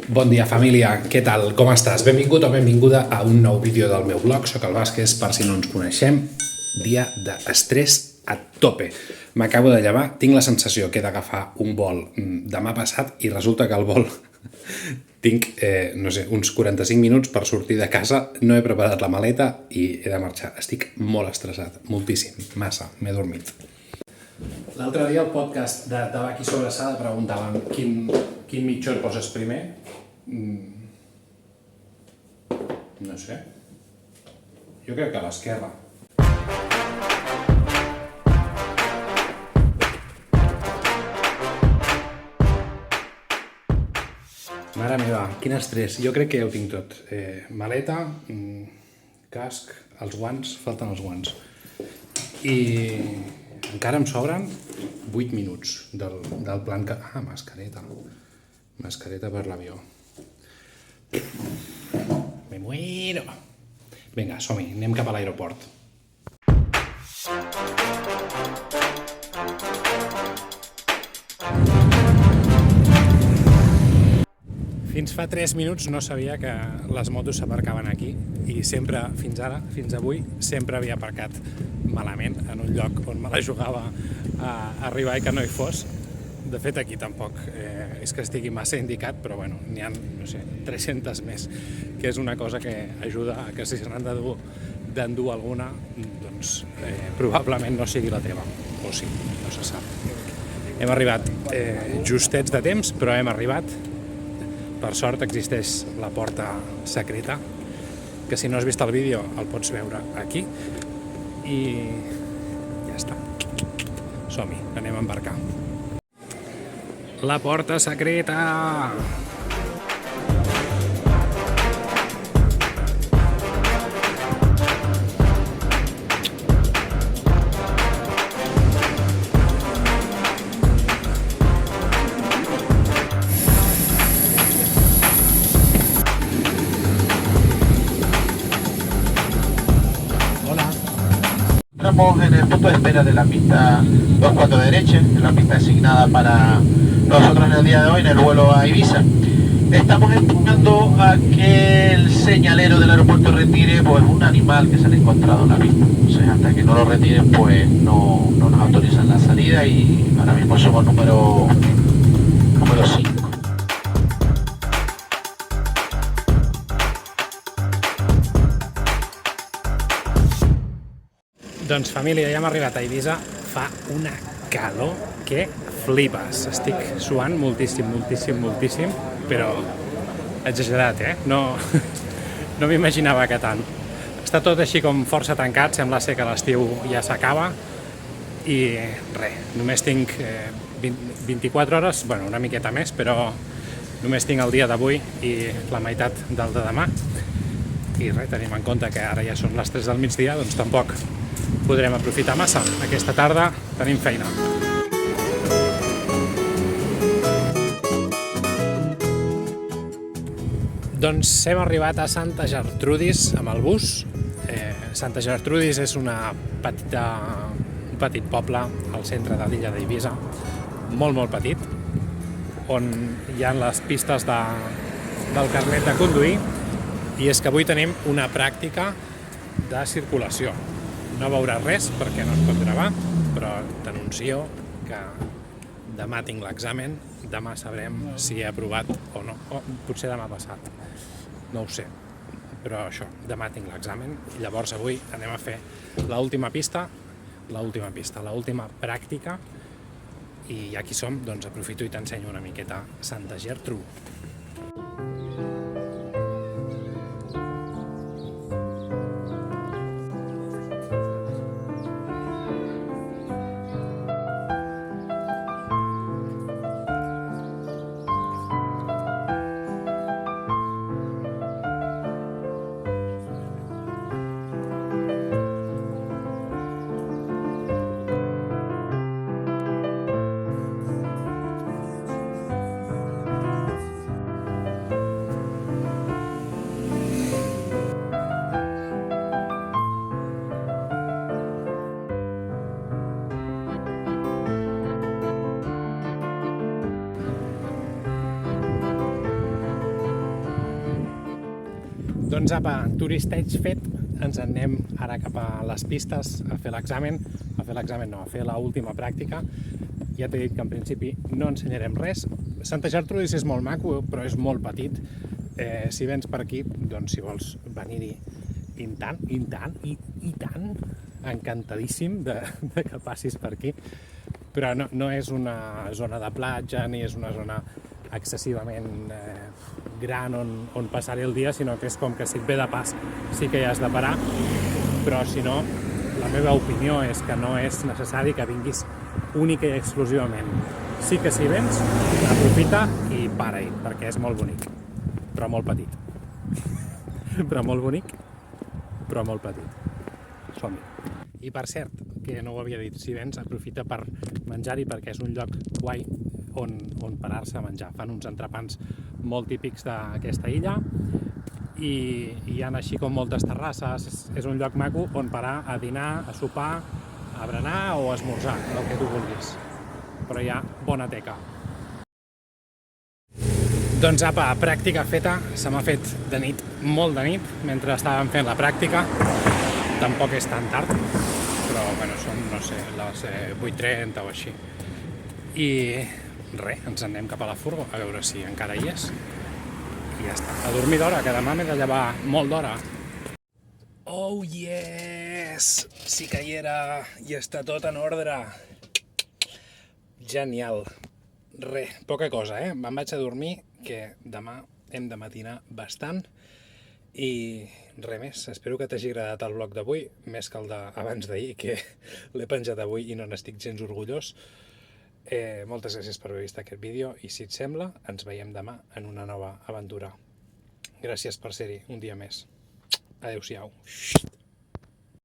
Bon dia, família. Què tal? Com estàs? Benvingut o benvinguda a un nou vídeo del meu blog. Soc el Vázquez, per si no ens coneixem. Dia d'estrès a tope. M'acabo de llevar, tinc la sensació que he d'agafar un vol demà passat i resulta que el vol tinc, uns 45 minuts per sortir de casa, no he preparat la maleta i he de marxar. Estic molt estressat, moltíssim, massa, m'he dormit. L'altre dia al podcast de Tabac i Sobrassada preguntaven quin mitjó et poses primer. No sé. Jo crec que a l'esquerra. Mare meva, quin estrès. Jo crec que ja ho tinc tot. Maleta, casc, els guants, falten els guants. I encara em sobren 8 minuts del plan que... Ah, mascareta. Mascareta per l'avió. Me muero. Vinga, som-hi, anem cap a l'aeroport. Fins fa 3 minuts no sabia que les motos s'aparcaven aquí i sempre, fins ara, fins avui, sempre havia aparcat malament en un lloc on me la jugava a arribar i que no hi fos. De fet, aquí tampoc és que estigui massa indicat, però bueno, n'hi ha, no sé, 300 més, que és una cosa que ajuda a que si se n'han d'endur alguna, doncs probablement no sigui la teva, o sí, no se sap. Hem arribat justets de temps, però hem arribat. Per sort existeix la porta secreta, que si no has vist el vídeo el pots veure aquí, i ja està. Som-hi, anem a embarcar. La porta secreta! Estamos en el punto de espera de la pista 24 derecha, en la pista designada para nosotros en el día de hoy, en el vuelo a Ibiza. Estamos esperando a que el señalero del aeropuerto retire pues un animal que se le ha encontrado en la pista. Entonces, hasta que no lo retiren, pues no nos autorizan la salida y ahora mismo somos número 5. Doncs família, ja hem arribat a Eivissa, fa una calor que flipes. Estic suant moltíssim, però exagerat, No m'imaginava que tant. Està tot així com força tancat, sembla ser que l'estiu ja s'acaba i res, només tinc 24 hores, bueno, una miqueta més, però només tinc el dia d'avui i la meitat del de demà. I res, tenim en compte que ara ja són les 3 del migdia, doncs tampoc podrem aprofitar massa. Aquesta tarda tenim feina. Doncs hem arribat a Santa Gertrudis amb el bus. Santa Gertrudis és un petit poble al centre de l'illa d'Eivissa, molt petit, on hi ha les pistes del carnet de conduir, i és que avui tenim una pràctica de circulació. No veuràs res perquè no es pot gravar, però t'anuncio que demà tinc l'examen, demà sabrem si he aprovat o no, o potser demà passat, no ho sé, però això, demà tinc l'examen, i llavors avui anem a fer l'última pràctica, i ja que hi som, doncs aprofito i t'ensenyo una miqueta Santa Gertrudis. Doncs apa, turisteig fet, ens en anem ara cap a les pistes a fer l'examen, a fer l'última pràctica. Ja t'he dit que en principi no ensenyarem res. Santa Gertrudis és molt maco, però és molt petit. Si vens per aquí, doncs si vols venir-hi i tant, encantadíssim de que passis per aquí. Però no és una zona de platja ni és una zona excessivament gran on passar-hi el dia, sinó que és com que si et ve de pas sí que hi has de parar, però si no, la meva opinió és que no és necessari que vinguis única i exclusivament. Sí que si vens, aprofita i para-hi, perquè és molt bonic, però molt petit. Però molt bonic, però molt petit. Som-hi. I per cert, que no ho havia dit, si vens, aprofita per menjar-hi perquè és un lloc guai on parar-se a menjar. Fan uns entrepans molt típics d'aquesta illa i hi ha així com moltes terrasses. És un lloc maco on parar a dinar, a sopar, a berenar o a esmorzar, el que tu vulguis. Però hi ha bona teca. Doncs apa, pràctica feta, se m'ha fet de nit, molt de nit, mentre estàvem fent la pràctica. Tampoc és tan tard, però bueno, són, no sé, les 8:30 o així. I res, ens anem cap a la furgo, a veure si encara hi és. I ja està. A dormir d'hora, que demà m'he de llevar molt d'hora. Oh yes! Sí que hi era, i està tot en ordre. Genial. Res, poca cosa, Me'n vaig a dormir, que demà hem de matinar bastant. I res més, espero que t'hagi agradat el vlog d'avui, més que el d'abans d'ahir, que l'he penjat avui i no n'estic gens orgullós. Moltes gràcies per haver vist aquest vídeo i si et sembla, ens veiem demà en una nova aventura. Gràcies per ser-hi un dia més. Adéu-siau.